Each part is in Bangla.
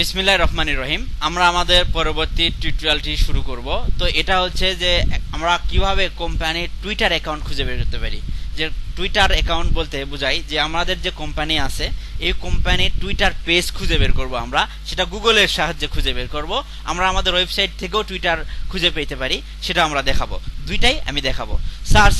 বিসমিল্লাহির রহমানির রহিম। আমরা আমাদের পরবর্তী টিউটোরিয়ালটি শুরু করব। তো এটা হচ্ছে যে আমরা কিভাবে কোম্পানির টুইটার অ্যাকাউন্ট খুঁজে বের করতে পারি। যে টুইটার অ্যাকাউন্ট বলতে বোঝায় যে আমাদের যে কোম্পানি আছে এই কোম্পানির টুইটার পেজ খুঁজে বের করব। আমরা সেটা গুগলের সাহায্যে খুঁজে বের করব। আমরা আমাদের ওয়েবসাইট থেকেও টুইটার খুঁজে পেতে পারি, সেটা আমরা দেখাবো। দুইটাই আমি দেখাবো। সার্চ,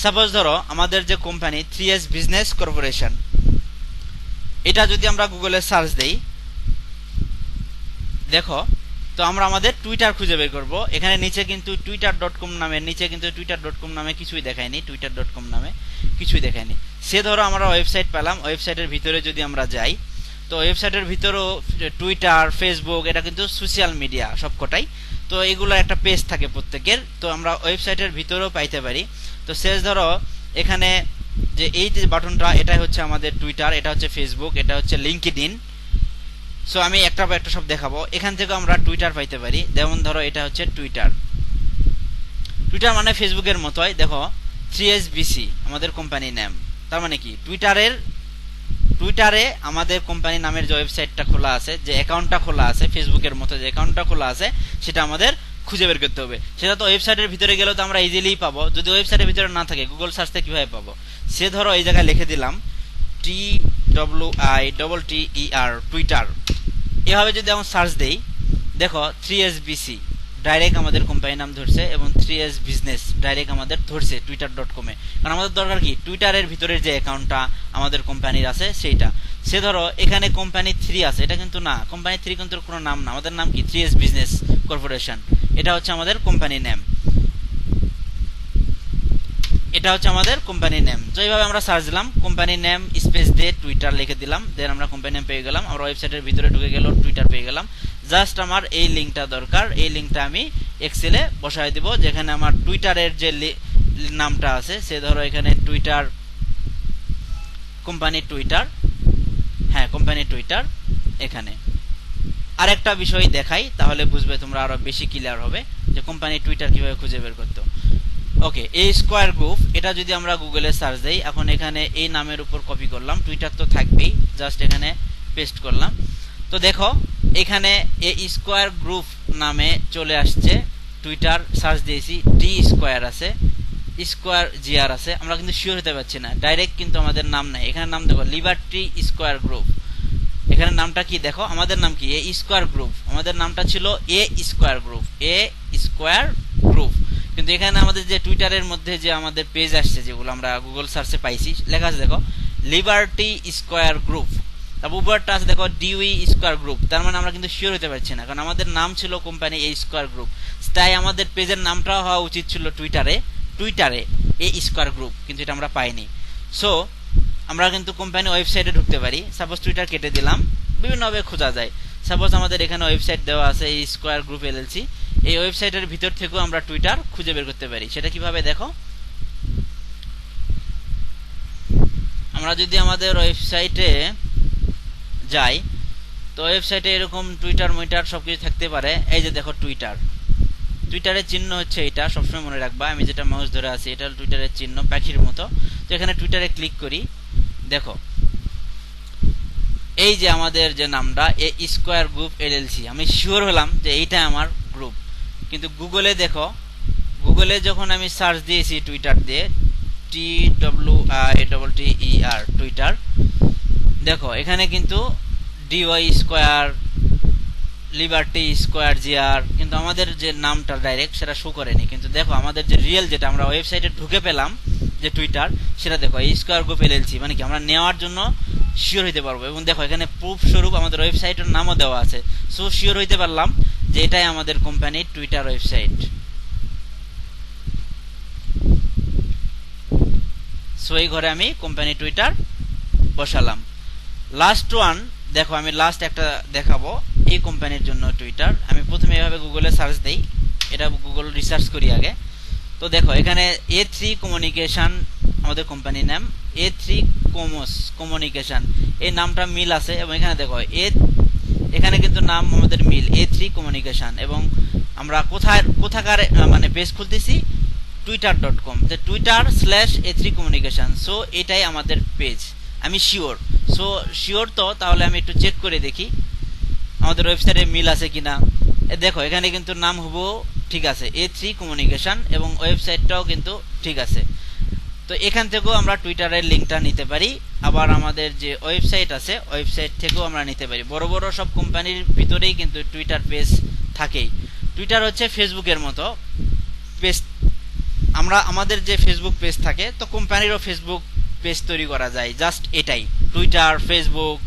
সাপোজ ধরো আমাদের যে কোম্পানি 3S বিজনেস কর্পোরেশন, এটা যদি আমরা গুগলে সার্চ দেই, দেখো তো আমরা আমাদের টুইটার খুঁজে বের করব। এখানে নিচে কিন্তু twitter.com নামের নিচে কিন্তু twitter.com নামে কিছুই দেখায়নি, twitter.com নামে কিছুই দেখায়নি। সে ধরো আমরা ওয়েবসাইট পেলাম, ওয়েবসাইটের ভিতরে যদি আমরা যাই, তো ওয়েবসাইটের ভিতরেও টুইটার, ফেসবুক, এটা কিন্তু সোশ্যাল মিডিয়া সবকটাই। তো এগুলো একটা পেজ থাকে প্রত্যেকের, তো আমরা ওয়েবসাইটের ভিতরেও পাইতে পারি। তো শেষ ধরো এখানে যে এই যে বাটনটা, এটাই হচ্ছে আমাদের টুইটার, এটা হচ্ছে ফেসবুক, এটা হচ্ছে লিঙ্কডইন। সো আমি একটা বা একটা সব দেখাবো। এখান থেকে আমরা টুইটার পাইতে পারি। যেমন ধরো এটা হচ্ছে টুইটার, টুইটার মানে ফেসবুকের মতোই। দেখো 3SBC আমাদের কোম্পানি নেম, তার মানে কি টুইটারে আমাদের কোম্পানি নামের যে ওয়েবসাইটটা খোলা আছে, যে অ্যাকাউন্টটা খোলা আছে, ফেসবুকের মতো যে অ্যাকাউন্টটা খোলা আছে, সেটা আমাদের খুঁজে বের করতে হবে। সেটা তো ওয়েবসাইটের ভিতরে গেলেও তো আমরা ইজিলি পাবো। যদি ওয়েবসাইটের ভিতরে না থাকে, গুগল সার্চ থেকে কিভাবে পাবো? সে ধরো এই জায়গায় লিখে দিলাম TWITTER টুইটার। এভাবে যদি আমরা সার্চ দেই, দেখো 3SBC ডাইরেক্ট আমাদের কোম্পানির নাম ধরছে এবং 3S বিজনেস ডাইরেক্ট আমাদের ধরছে twitter.com এ। কারণ আমাদের দরকার কি, টুইটারের ভিতরের যে অ্যাকাউন্টটা আমাদের কোম্পানির আছে সেইটা। সে ধরো এখানে কোম্পানি 3 আছে, এটা কিন্তু না, কোম্পানি 3 কিন্তু কোনো নাম না, আমাদের নাম কি 3S বিজনেস কর্পোরেশন। এটা হচ্ছে আমাদের কোম্পানি নেম, এটা হচ্ছে আমাদের কোম্পানি নেম। তো এইভাবে আমরা সার্চ দিলাম, কোম্পানি নেম স্পেস দিয়ে টুইটার লিখে দিলাম, দেন আমরা কোম্পানি নেম পেয়ে গেলাম। আমরা ওয়েবসাইটের ভিতরে ঢুকে গেল, টুইটার পেয়ে গেলাম। জাস্ট আমার এই লিঙ্কটা দরকার, এই লিঙ্কটা আমি এক্সেলে বসায় দিব, যেখানে আমার টুইটারের যে নামটা আছে, সে ধরো এখানে টুইটার, কোম্পানি টুইটার, হ্যাঁ কোম্পানি টুইটার। এখানে আরেকটা বিষয় দেখাই, তাহলে বুঝবে তোমরা, আরো বেশি ক্লিয়ার হবে যে কোম্পানি টুইটার কিভাবে খুঁজে বের করতে। ওকে, এই স্কোয়ার গ্রুপ, এটা যদি আমরা গুগলে সার্চ দেই, এখন এখানে এই নামের উপর কপি করলাম, টুইটার তো থাকবেই, জাস্ট এখানে পেস্ট করলাম। তো দেখো এখানে এই স্কোয়ার গ্রুপ নামে চলে আসছে টুইটার। সার্চ দিয়েছি, ডি স্কোয়ার আছে, স্কোয়ার জিআর আছে, আমরা কিন্তু শিওর হতে পারছি না, ডাইরেক্ট কিন্তু আমাদের নাম নাই। এখানে নাম দেখো লিবার্টি স্কোয়ার গ্রুপ, এখানে নামটা কি দেখো, আমাদের নাম কি এ স্কোয়ার গ্রুপ, আমাদের নামটা ছিল এ স্কোয়ার গ্রুপ, এ স্কোয়ার গ্রুপ। কিন্তু এখানে আমাদের যে টুইটারের মধ্যে যে আমাদের পেজ আসছে, যেগুলো আমরা গুগল সার্চে পাইছি, লেখা আছে দেখো লিবার্টি স্কোয়ার গ্রুপ, তারপর উপরটা আছে দেখো ডিউই স্কোয়ার গ্রুপ। তার মানে আমরা কিন্তু শিওর হতে পারছি না, কারণ আমাদের নাম ছিল কোম্পানি এ স্কোয়ার গ্রুপ। তাই আমাদের পেজের নামটাও হওয়া উচিত ছিল টুইটারে এ স্কোয়ার গ্রুপ, কিন্তু এটা আমরা পাইনি। সো আমরা কিন্তু কোম্পানি ওয়েবসাইটে ঢুকতে পারি। সাপোজ টুইটার কেটে দিলাম, বিভিন্নভাবে খোঁজা যায়। সাপোজ আমাদের এখানে ওয়েবসাইট দেওয়া আছে এই স্কোয়ার গ্রুপ LLC, এই ওয়েবসাইটের ভিতর থেকেও আমরা টুইটার খুঁজে বের করতে পারি। সেটা কিভাবে দেখো, আমরা যদি আমাদের ওয়েবসাইটে যাই, তো ওয়েবসাইটে এরকম টুইটার মুইটার সবকিছু থাকতে পারে। এই যে দেখো টুইটারের চিহ্ন হচ্ছে এটা, সবসময় মনে রাখবা। আমি যেটা মাউস ধরে আছি, এটা টুইটারের চিহ্ন, পাখির মতো। তো এখানে টুইটারে ক্লিক করি, দেখো এই যে আমাদের যে নামটা এ স্কোয়ার গ্রুপ LLC, আমি শিওর হলাম যে এইটা আমার গ্রুপ। কিন্তু গুগলে দেখো, গুগলে যখন আমি সার্চ দিয়েছি টুইটার দিয়ে, TWITTER টুইটার, দেখো এখানে কিন্তু D Y square, liberty square G R, কিন্তু আমাদের যে নামটা ডাইরেক্ট সেটা শো করেনি। কিন্তু দেখো আমাদের যে রিয়েল, যেটা আমরা ওয়েবসাইটে ঢুকে পেলাম যে টুইটার, সেটা দেখো এই স্কোয়ার গ্রুপ LLC, মানে কি আমরা নেওয়ার জন্য শিওর হইতে পারবো। এবং দেখো এখানে প্রুফ স্বরূপ আমাদের ওয়েবসাইটের নামও দেওয়া আছে। সো শিওর হইতে পারলাম যে এটাই আমাদের কোম্পানির টুইটার ওয়েবসাইট। সো এই ঘরে আমি কোম্পানি টুইটার বসালাম। লাস্ট ওয়ান দেখো, আমি লাস্ট একটা দেখাবো এই কোম্পানির জন্য টুইটার। আমি প্রথমে এভাবে গুগলে সার্চ দেই, এটা গুগল রিসার্চ করি আগে। তো দেখো এখানে A3 কমিউনিকেশন আমাদের কোম্পানির নাম, A3 কমিউনিকেশন, এই নামটা মিল আছে। এবং এখানে দেখো এখানে কিন্তু নাম আমাদের মিল, A3 কমিউনিকেশন। এবং আমরা কোথাকার মানে পেজ খুলতেছি, twitter.com, যে Twitter/A3 কমিউনিকেশন। সো এটাই আমাদের পেজ, আমি শিওর। সো শিওর তো, তাহলে আমি একটু চেক করে দেখি। আমাদের ওয়েবসাইটে মিল আছে কিনা। দেখো এখানে কিন্তু নাম হবো ঠিক আছে, A3 কমিউনিকেশন, এবং ওয়েবসাইটটাও কিন্তু ঠিক আছে। তো এখান থেকেও আমরা টুইটারের লিঙ্কটা নিতে পারি, আবার আমাদের যে ওয়েবসাইট আছে ওয়েবসাইট থেকেও আমরা নিতে পারি। বড় বড় সব কোম্পানির ভিতরেই কিন্তু টুইটার পেজ থাকেই। টুইটার হচ্ছে ফেসবুকের মতো পেজ। আমরা আমাদের যে ফেসবুক পেজ থাকে, তো কোম্পানিরও ফেসবুক পেজ তৈরি করা যায়, জাস্ট এটাই। টুইটার, ফেসবুক,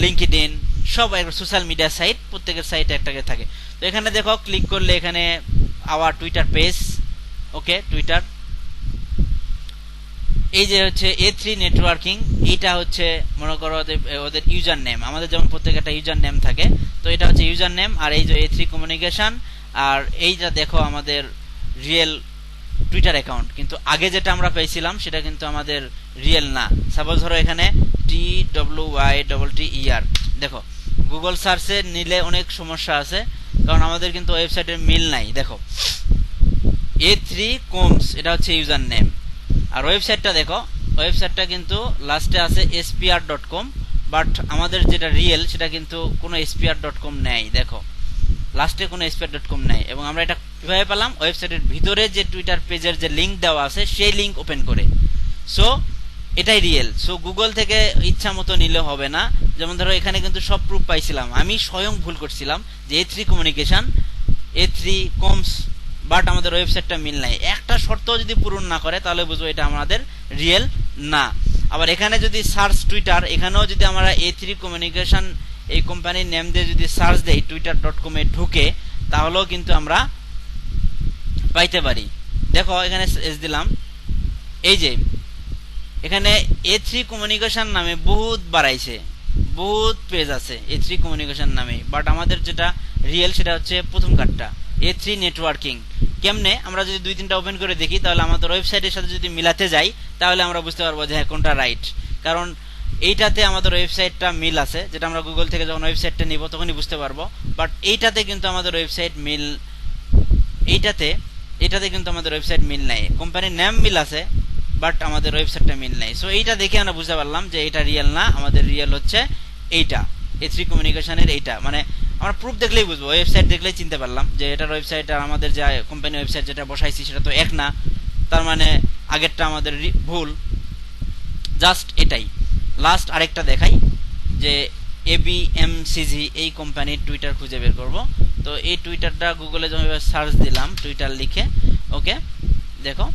লিঙ্কডইন সব সোশ্যাল মিডিয়া সাইট, প্রত্যেকের সাইটে একটা করে থাকে। তো এখানে দেখো ক্লিক করলে এখানে আওয়ার টুইটার পেজ, ওকে টুইটার। এই যে হচ্ছে A3 নেটওয়ার্কিং, এইটা হচ্ছে মনে করো ওদের ইউজার নেম। আমাদের যেমন প্রত্যেক একটা ইউজার নেম থাকে, তো এটা হচ্ছে ইউজার নেম। আর এই যে A3 কমিউনিকেশন, আর এইটা দেখো আমাদের রিয়েল টুইটার অ্যাকাউন্ট। কিন্তু আগে যেটা আমরা পেয়েছিলাম সেটা কিন্তু আমাদের রিয়েল না। সাপোজ ধরো এখানে TWYTTER, দেখো গুগল সার্চে নিলে অনেক সমস্যা আছে, কারণ আমাদের কিন্তু ওয়েবসাইটের মিল নাই। দেখো A3 কমস, এটা হচ্ছে ইউজার নেম। আর ওয়েবসাইটটা দেখো, ওয়েবসাইটটা কিন্তু লাস্টে আছে spr.com, বাট আমাদের যেটা রিয়েল সেটা কিন্তু কোনো spr.com নেই। দেখো লাস্টে কোনো spr.com নেই। এবং আমরা এটা কিভাবে পেলাম? ওয়েবসাইটের ভিতরে যে টুইটার পেজের যে লিঙ্ক দেওয়া আছে সেই লিঙ্ক ওপেন করে। সো এটাই রিয়েল। সো গুগল থেকে ইচ্ছা মতো নিলে হবে না। যেমন ধরো এখানে কিন্তু সব প্রুফ পাইছিলাম, আমি স্বয়ং ভুল করছিলাম যে A3 communication, A3 comes, but আমাদের ওয়েবসাইটটা মিল নাই। একটা শর্ত যদি পূরণ না করে তাহলে বুঝবো এটা আমাদের রিয়েল না। আবার এখানে যদি সার্চ টুইটার, এখানেও যদি আমরা A3 কমিউনিকেশন এই কোম্পানির নেম দিয়ে যদি সার্চ দেই twitter.com এ ঢুকে, তাহলেও কিন্তু আমরা পাইতে পারি। দেখো এখানে এস দিলাম, এই যে এখানে A3 কমিউনিকেশন নামে বহুত বাড়াইছে, বহুত পেজ আছে A3 কমিউনিকেশন নামে, বাট আমাদের যেটা রিয়েল সেটা হচ্ছে প্রথম কার্ডটা A3 নেটওয়ার্কিং। কেমনে? আমরা যদি 2-3টা ওপেন করে দেখি, তাহলে আমাদের ওয়েবসাইটের সাথে যদি মিলাতে যাই, তাহলে আমরা বুঝতে পারবো যে হ্যাঁ কোনটা রাইট। কারণ এইটাতে আমাদের ওয়েবসাইটটা মিল আছে, যেটা আমরা গুগল থেকে যখন ওয়েবসাইটটা নিব তখনই বুঝতে পারবো। বাট এইটাতে কিন্তু আমাদের ওয়েবসাইট মিল, এইটাতে কিন্তু আমাদের ওয়েবসাইট মিল নাই। কোম্পানির নাম মিল আছে, বাট আমাদের ওয়েবসাইটটা মিল নাই। সো এইটা দেখে আমরা বুঝতে পারলাম যে এটা রিয়েল না, আমাদের রিয়েল হচ্ছে এইটা A3 কমিউনিকেশনের। এইটা মানে আমরা প্রুফ দেখলেই বুঝবো, ওয়েবসাইট দেখলেই চিনতে পারলাম যে এটার ওয়েবসাইট আর আমাদের যে কোম্পানি ওয়েবসাইট যেটা বসাইছি সেটা তো এক না, তার মানে আগেরটা আমাদের ভুল। জাস্ট এটাই। লাস্ট আরেকটা দেখাই যে ABMCG, এই কোম্পানির টুইটার খুঁজে বের করব। তো এই টুইটারটা গুগলে যখন সার্চ দিলাম টুইটার লিখে, ওকে দেখো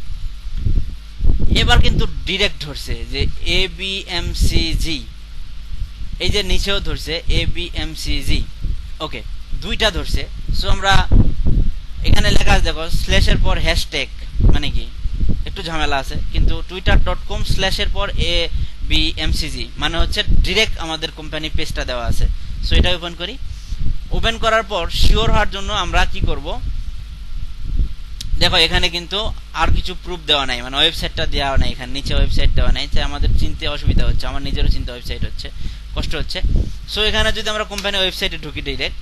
এবার কিন্তু ডিরেক্ট ধরছে যে ABMCG, এই যে নিচেও ধরছে ABMCG, ওকে দুইটা ধরছে। সো আমরা এখানে লেখা আছে দেখো স্ল্যাশের পর হ্যাশট্যাগ, মানে কি একটু ঝামেলা আছে, কিন্তু twitter.com স্ল্যাশের পর ABMCG মানে হচ্ছে ডিরেক্ট আমাদের কোম্পানি পেজটা দেওয়া আছে। সো এটা ওপেন করি। ওপেন করার পর শিওর হওয়ার জন্য আমরা কি করব, দেখো এখানে কিন্তু আর কিছু প্রুফ দেওয়া নাই, মানে ওয়েবসাইটটা দেওয়া নাই, এখানে নিচে ওয়েবসাইট দেওয়া নাই। যে আমাদের চিনতে অসুবিধা হচ্ছে, আমার নিজেরও চিনতে ওয়েবসাইট হচ্ছে, কষ্ট হচ্ছে। সো এখানে যদি আমরা কোম্পানি ওয়েবসাইটে ঢুকি ডাইরেক্ট,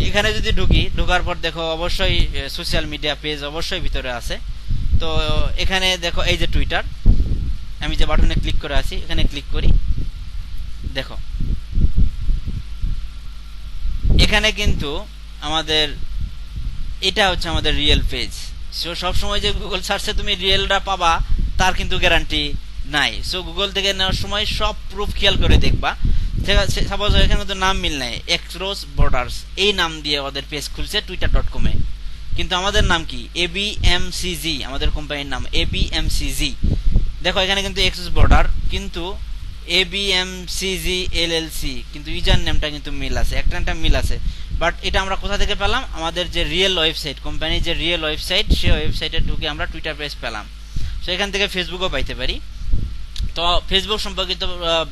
এখানে যদি ঢুকি, ঢোকার পর দেখো অবশ্যই সোশ্যাল মিডিয়া পেজ অবশ্যই ভিতরে আছে। তো এখানে দেখো এই যে টুইটার, আমি যে বাটনে ক্লিক করে আছি এখানে ক্লিক করি, দেখো এখানে কিন্তু আমাদের এটা হচ্ছে আমাদের রিয়েল পেজ। সো সবসময় যে গুগল সার্চে তুমি রিয়েলটা পাবা তার কিন্তু গ্যারান্টি নাই। সো গুগল থেকে নেওয়ার সময় সব প্রুফ খেয়াল করে দেখবা। সাপোজ এখানে তো নাম মিল নাই, এক্সরোস বর্ডার্স এই নাম দিয়ে ওদের পেজ খুলছে twitter.com এ, কিন্তু আমাদের নাম কি ABMCG, আমাদের কোম্পানির নাম ABMCG। দেখো এখানে কিন্তু এক্সরোস বর্ডার, কিন্তু ABMCG LLC, কিন্তু ইউজার নেমটা কিন্তু মিল আছে, একটা মিল আছে। বাট এটা আমরা কোথা থেকে পেলাম? আমাদের যে রিয়েল ওয়েবসাইট, কোম্পানির যে রিয়েল ওয়েবসাইট, সেই ওয়েবসাইটে ঢুকে আমরা টুইটার পেজ পেলাম। সো এখান থেকে ফেসবুকও পাইতে পারি। তো ফেসবুক সম্পর্কিত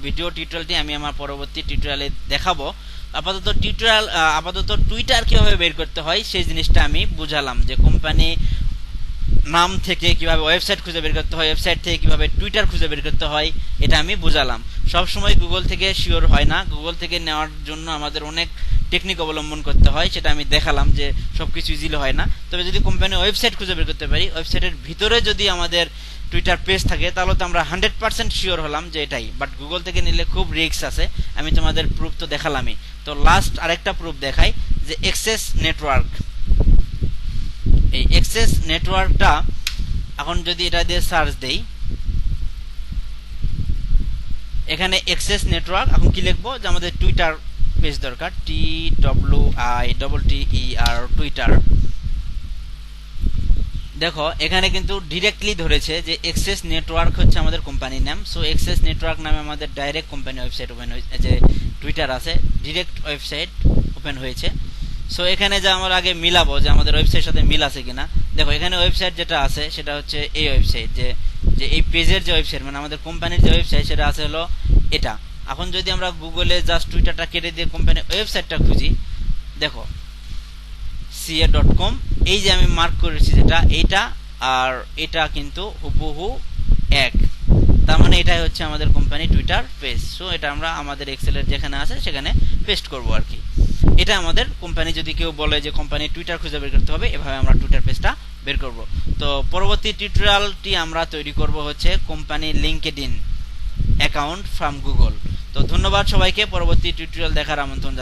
ভিডিও টিউটোরিয়ালটি আমি আমার পরবর্তী টিউটোরিয়ালে দেখাবো। আপাতত টুইটার কিভাবে বের করতে হয় সেই জিনিসটা আমি বুঝালাম, যে কোম্পানি নাম থেকে কিভাবে ওয়েবসাইট খুঁজে বের করতে হয়, ওয়েবসাইট থেকে কিভাবে টুইটার খুঁজে বের করতে হয়, এটা আমি বুঝালাম। সবসময় গুগল থেকে শিওর হয় না, গুগল থেকে নেওয়ার জন্য আমাদের অনেক টেকনিক অবলম্বন করতে হয়, সেটা আমি দেখালাম যে সবকিছু ইজিলি হয় না। তবে যদি কোম্পানি ওয়েবসাইট খুঁজে বের করতে পারি, ওয়েবসাইটের ভিতরে যদি আমাদের টুইটার পেজ থাকে তাহলে তো আমরা 100% শিওর হলাম যে এটাই। বাট গুগল থেকে নিলে খুব রিস্ক আছে, আমি তোমাদের প্রুফ তো দেখালামই। তো লাস্ট আরেকটা প্রুফ দেখাই যে এক্সেস নেটওয়ার্ক। এই এক্সেস নেটওয়ার্কটা এখন যদি এটা দিয়ে সার্চ দেই, এখানে এক্সেস নেটওয়ার্ক, এখন কি লিখবো যে আমাদের টুইটার পেজ দরকার, TWITTER টুইটার। দেখো এখানে কিন্তু ডিরেক্টলি ধরেছে যে এক্সেস নেটওয়ার্ক হচ্ছে আমাদের কোম্পানির নাম। সো এক্সেস নেটওয়ার্ক নামে আমাদের ডাইরেক্ট কোম্পানি ওয়েবসাইট ওপেন হয়েছে, যে টুইটার আছে ডিরেক্ট ওয়েবসাইট ওপেন হয়েছে। সো এখানে যে আমরা আগে মিলাবো যে আমাদের ওয়েবসাইটের সাথে মিল আছে কিনা। দেখো এখানে ওয়েবসাইট যেটা আছে সেটা হচ্ছে এই ওয়েবসাইট, যে যে এই পেজের যে ওয়েবসাইট মানে আমাদের কোম্পানির যে ওয়েবসাইট সেটা আছে হলো এটা। এখন যদি আমরা গুগলে জাস্ট টুইটারটা কেটে দিয়ে কোম্পানির ওয়েবসাইটটা খুঁজি, দেখো ca.com, এই যে আমি মার্ক করেছি যেটা, এইটা আর এটা কিন্তু হুবহু এক। তার মানে এটাই হচ্ছে আমাদের কোম্পানি টুইটার পেজ। সো এটা আমরা আমাদের এক্সেলের যেখানে আছে সেখানে পেস্ট করব আর কি। এটা আমাদের কোম্পানি, যদি কেউ বলে যে কোম্পানি টুইটার খুঁজে বের করতে হবে, এভাবে আমরা টুইটার পেজটা বের করব। তো পরবর্তী টিউটোরিয়ালটি আমরা তৈরি করব হচ্ছে company LinkedIn account from Google. তো ধন্যবাদ সবাইকে, পরবর্তী টিউটোরিয়াল দেখার আমন্ত্রণ।